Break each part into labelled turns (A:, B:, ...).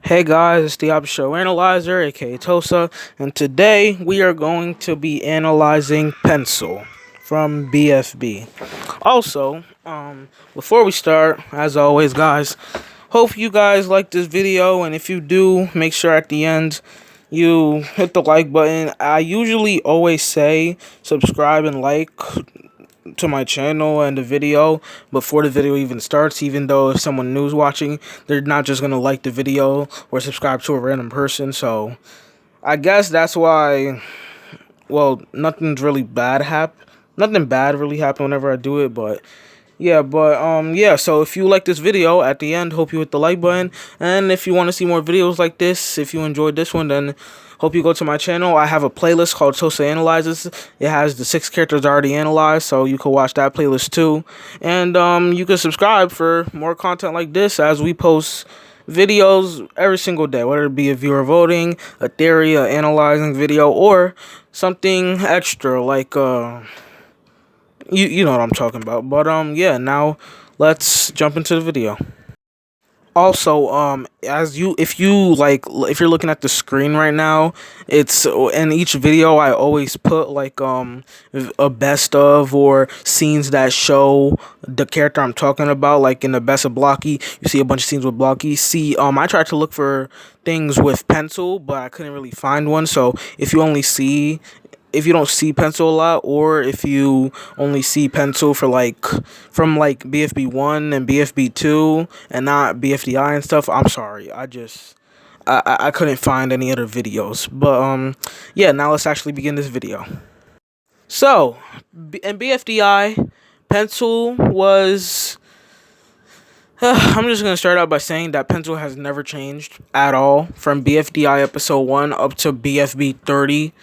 A: Hey guys, it's the Option Show Analyzer, aka TOSA, and today we are going to be analyzing Pencil from BFB. Also, before we start, as always, guys, hope you guys like this video, and if you do, make sure at the end you hit the like button. I usually always say subscribe and like to my channel and the video before the video even starts, even though if someone new is watching, they're not just gonna like the video or subscribe to a random person. So I guess that's why, well, nothing bad really happened whenever I do it. But yeah, so if you like this video, at the end, hope you hit the like button. And if you want to see more videos like this, if you enjoyed this one, then hope you go to my channel. I have a playlist called TOSA Analyzes. It has the 6 characters already analyzed, so you can watch that playlist too. And you can subscribe for more content like this as we post videos every single day, whether it be a viewer voting, a theory, a analyzing video, or something extra like you know what I'm talking about. But yeah, now let's jump into the video. Also, if you're looking at the screen right now, it's in each video I always put like a best of or scenes that show the character I'm talking about. Like in the best of Blocky, you see a bunch of scenes with Blocky. I tried to look for things with Pencil, but I couldn't really find one. So if you don't see Pencil a lot, or if you only see Pencil for from BFB 1 and BFB 2 and not BFDI and stuff, I'm sorry. I couldn't find any other videos. But yeah, now let's actually begin this video. So, in BFDI, Pencil was I'm just going to start out by saying that Pencil has never changed at all from BFDI episode 1 up to BFB 30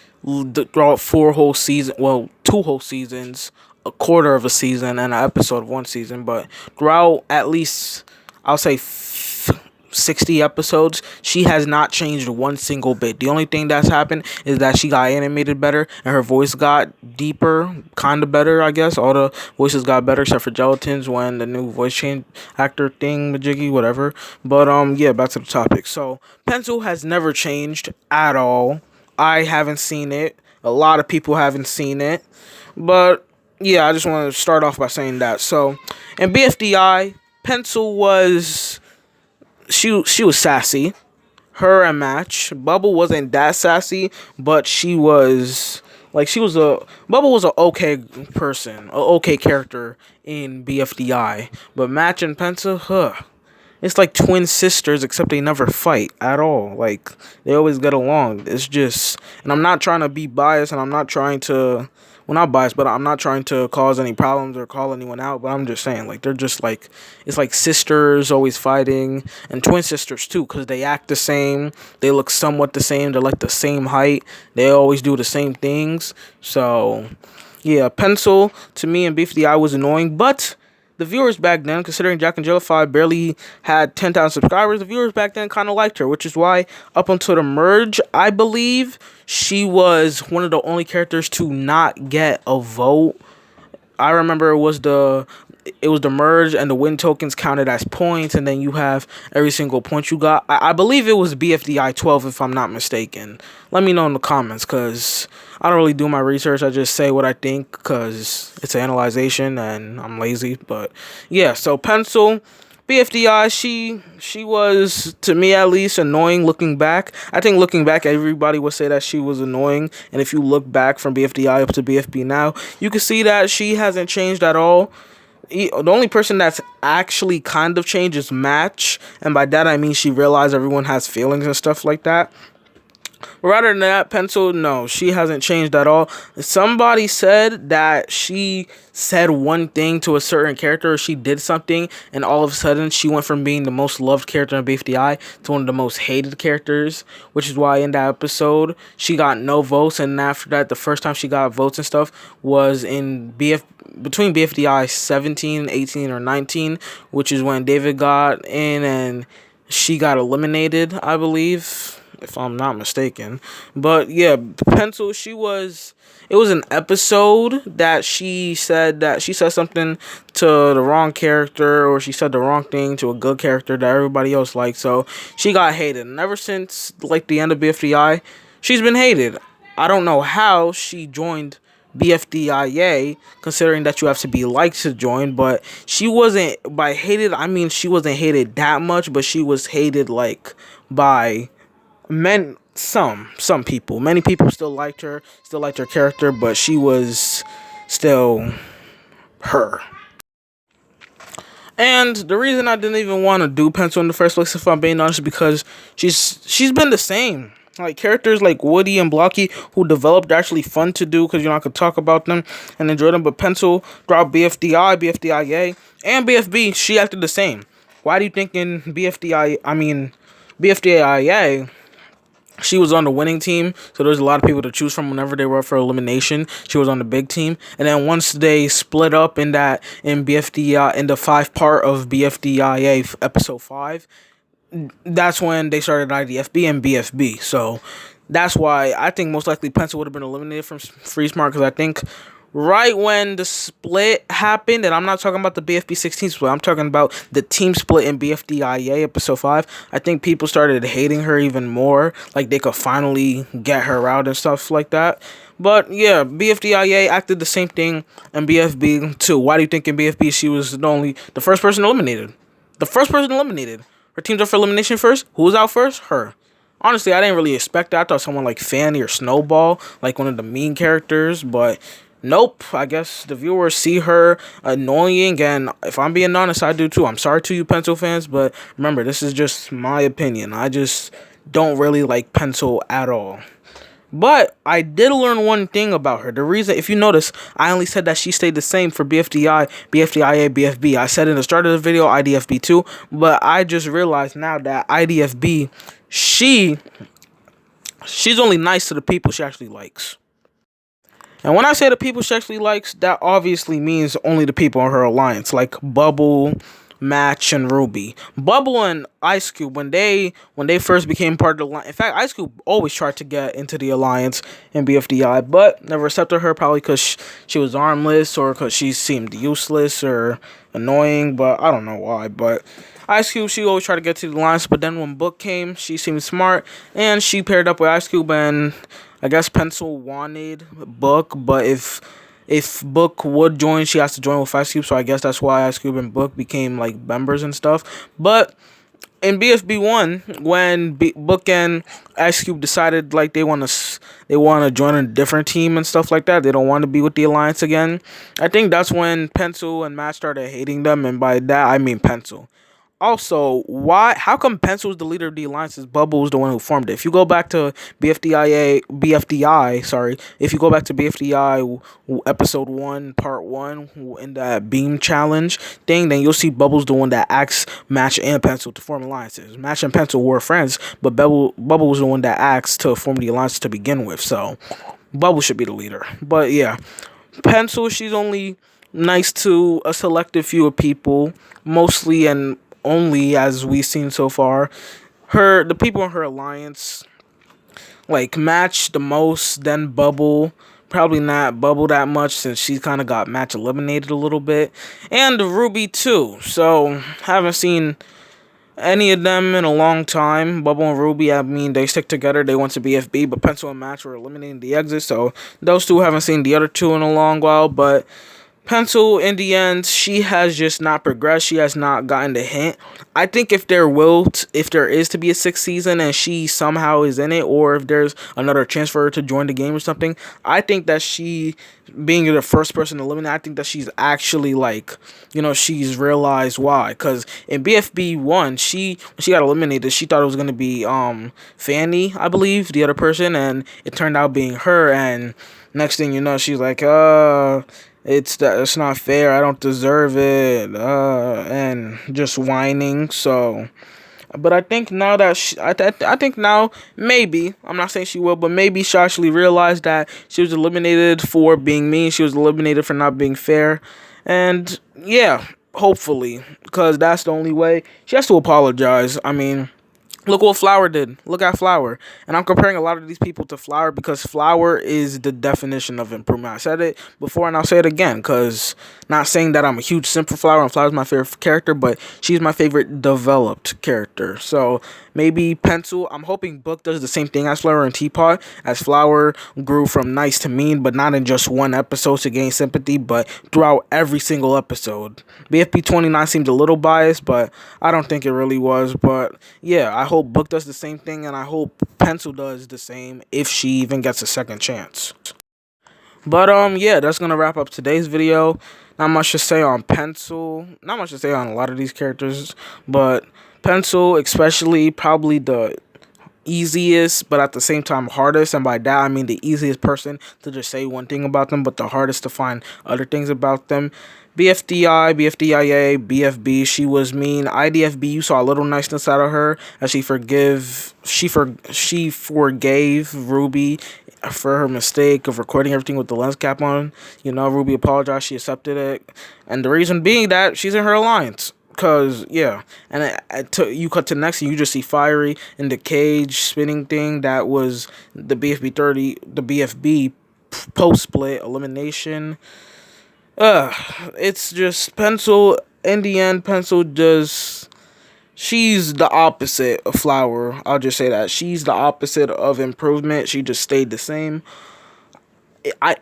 A: throughout 4 whole seasons, well, 2 whole seasons, a quarter of a season, and an episode of 1 season. But throughout at least, I'll say 60 episodes, she has not changed one single bit. The only thing that's happened is that she got animated better and her voice got deeper, kind of better, I guess. All the voices got better except for Gelatin's when the new voice change actor thing, majiggy, whatever. But yeah, back to the topic. So Pencil has never changed at all. I haven't seen it. A lot of people haven't seen it. But yeah, I just want to start off by saying that. So in BFDI, Pencil was she was sassy. Her and Match. Bubble wasn't that sassy, but Bubble was a okay person, a okay character in BFDI. But Match and Pencil, it's like twin sisters, except they never fight at all. Like, they always get along. It's just, and I'm not trying to be biased, and I'm not trying to, well, not biased, but I'm not trying to cause any problems or call anyone out. But I'm just saying, like, they're just like, it's like sisters always fighting, and twin sisters too, because they act the same. They look somewhat the same. They're like the same height. They always do the same things. So, yeah, Pencil to me and BFDI was annoying, but the viewers back then, considering Jack and Jillify barely had 10,000 subscribers, the viewers back then kind of liked her, which is why up until the merge, I believe, she was one of the only characters to not get a vote. I remember it was the merge, and the win tokens counted as points, and then you have every single point you got. I believe it was BFDI 12, if I'm not mistaken. Let me know in the comments, because I don't really do my research. I just say what I think, because it's an analyzation, and I'm lazy. But yeah, so Pencil, BFDI, she was, to me at least, annoying looking back. I think looking back, everybody would say that she was annoying. And if you look back from BFDI up to BFB now, you can see that she hasn't changed at all. The only person that's actually kind of changed is Match. And by that, I mean she realized everyone has feelings and stuff like that. Rather than that, Pencil, no, she hasn't changed at all. Somebody said that she said one thing to a certain character, or she did something, and all of a sudden she went from being the most loved character in BFDI to one of the most hated characters, which is why in that episode she got no votes. And after that, the first time she got votes and stuff was in between BFDI 17, 18, or 19, which is when David got in and she got eliminated, I believe. if I'm not mistaken. But yeah, Pencil, it was an episode that she said something to the wrong character, or she said the wrong thing to a good character that everybody else liked. So she got hated. And ever since like the end of BFDI, she's been hated. I don't know how she joined BFDIA, considering that you have to be liked to join, but she wasn't, by hated, I mean she wasn't hated that much, but she was hated like by some people. Many people still liked her character, but she was still her. And the reason I didn't even want to do Pencil in the first place, if I'm being honest, is because she's been the same. Like characters like Woody and Blocky, who developed, are actually fun to do because I could talk about them and enjoy them. But Pencil throughout BFDI, BFDIA, and BFB, she acted the same. Why do you think in BFDIA, she was on the winning team, so there's a lot of people to choose from whenever they were up for elimination. She was on the big team, and then once they split up in BFDI, in the 5 part of BFDIA episode 5, that's when they started IDFB and BFB. So that's why I think most likely Pencil would have been eliminated from Free Smart, because I think right when the split happened, and I'm not talking about the BFB 16 split, I'm talking about the team split in BFDIA episode 5. I think people started hating her even more, like they could finally get her out and stuff like that. But yeah, BFDIA acted the same thing in BFB too. Why do you think in BFB she was the first person eliminated? The first person eliminated. Her team's up for elimination first. Who was out first? Her. Honestly, I didn't really expect that. I thought someone like Fanny or Snowball, like one of the mean characters, but nope. I guess the viewers see her annoying, and if I'm being honest, I do too. I'm sorry to you Pencil fans, but remember, this is just my opinion. I just don't really like Pencil at all. But I did learn one thing about her. The reason, if you notice, I only said that she stayed the same for BFDI, BFDIA, BFB. I said in the start of the video, IDFB too, but I just realized now that IDFB, she's only nice to the people she actually likes. And when I say the people she actually likes, that obviously means only the people in her alliance, like Bubble, Match, and Ruby. Bubble and Ice Cube, when they first became part of the alliance. In fact, Ice Cube always tried to get into the alliance in BFDI, but never accepted her, probably because she was armless, or because she seemed useless or annoying, but I don't know why. But Ice Cube, she always tried to get to the alliance, but then when Book came, she seemed smart, and she paired up with Ice Cube, and I guess Pencil wanted Book, but if Book would join, she has to join with Ice Cube, so I guess that's why Ice Cube and Book became like members and stuff. But in BFB 1, when Book and Ice Cube decided like they want to join a different team and stuff like that, they don't want to be with the alliance again, I think that's when Pencil and Matt started hating them, and by that I mean Pencil. Also, how come Pencil was the leader of the alliance? Bubble was the one who formed it. If you go back to if you go back to BFDI episode 1, part 1, in that beam challenge thing, then you'll see Bubble's the one that asked Match and Pencil to form alliances. Match and Pencil were friends, but Bubble was the one that asked to form the alliance to begin with. So, Bubble should be the leader. But yeah, Pencil, she's only nice to a selective few of people, mostly and only, as we've seen so far. The people in her alliance, like Match the most, then Bubble. Probably not Bubble that much, since she kind of got Match eliminated a little bit, and Ruby too. So haven't seen any of them in a long time. Bubble and Ruby, I mean, they stick together. They went to BFB, but Pencil and Match were eliminating the exit. So those two, haven't seen the other two in a long while, but Pencil, in the end, she has just not progressed. She has not gotten the hint. I think if there is to be a 6th season and she somehow is in it, or if there's another chance for her to join the game or something, I think that she, being the first person eliminated, I think that she's actually like, she's realized why. Because in BFB 1, she got eliminated, she thought it was gonna be Fanny, I believe, the other person, and it turned out being her. And next thing you know, she's like, it's not fair, I don't deserve it, and just whining. So, but I think now that I think now, maybe, I'm not saying she will, but maybe she actually realized that she was eliminated for being mean, she was eliminated for not being fair, and yeah, hopefully, because that's the only way. She has to apologize. I mean, Look what Flower did. Look at Flower. And I'm comparing a lot of these people to Flower because Flower is the definition of improvement. I said it before and I'll say it again because not saying that I'm a huge simp for Flower and Flower's my favorite character, but she's my favorite developed character. So maybe Pencil. I'm hoping Book does the same thing as Flower and Teapot, as Flower grew from nice to mean, but not in just one episode to gain sympathy, but throughout every single episode. BFB 29 seemed a little biased, but I don't think it really was. But yeah, I hope Book does the same thing, and I hope Pencil does the same if she even gets a second chance. But yeah, that's gonna wrap up today's video. Not much to say on Pencil. Not much to say on a lot of these characters, but Pencil, especially, probably the easiest, but at the same time hardest. And by that I mean the easiest person to just say one thing about them, but the hardest to find other things about them. BFDI, BFDIA, BFB, she was mean. IDFB, you saw a little niceness out of her as she forgave Ruby for her mistake of recording everything with the lens cap on. You know, Ruby apologized, she accepted it, and the reason being that she's in her alliance. Cause yeah, and you cut to next, and you just see Fiery in the cage spinning thing. That was the BFB 30, the BFB post split elimination. It's just Pencil. In the end, Pencil just, she's the opposite of Flower. I'll just say that she's the opposite of improvement. She just stayed the same. I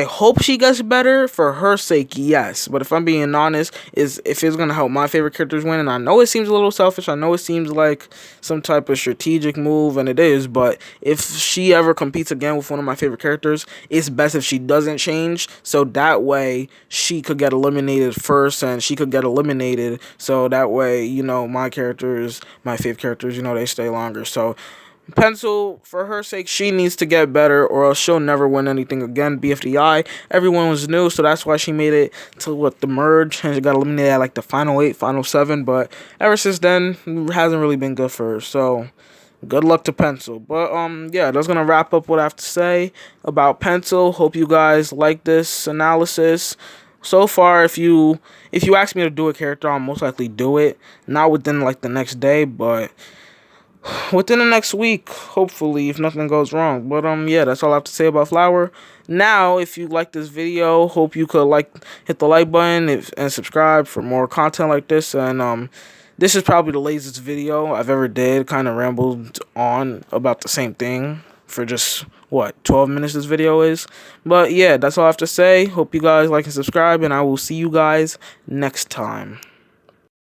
A: hope she gets better for her sake, yes. But if I'm being honest, is if it's gonna help my favorite characters win, and I know it seems a little selfish, I know it seems like some type of strategic move, and it is. But if she ever competes again with one of my favorite characters, it's best if she doesn't change, so that way she could get eliminated first, and she could get eliminated, so that way, you know, my characters, my favorite characters, you know, they stay longer. So Pencil, for her sake, she needs to get better, or else she'll never win anything again. BFDI, everyone was new, so that's why she made it to the merge, and she got eliminated at like the final 8, final 7. But ever since then, it hasn't really been good for her. So good luck to Pencil. But yeah, that's gonna wrap up what I have to say about Pencil. Hope you guys like this analysis. So far, if you ask me to do a character, I'll most likely do it. Not within like the next day, but within the next week, hopefully, if nothing goes wrong. But yeah, that's all I have to say about Flower. Now, if you like this video, hope you could hit the like button and subscribe for more content like this. And this is probably the laziest video I've ever did. Kind of rambled on about the same thing for just what 12 minutes this video is. But yeah, that's all I have to say. Hope you guys like and subscribe, and I will see you guys next time.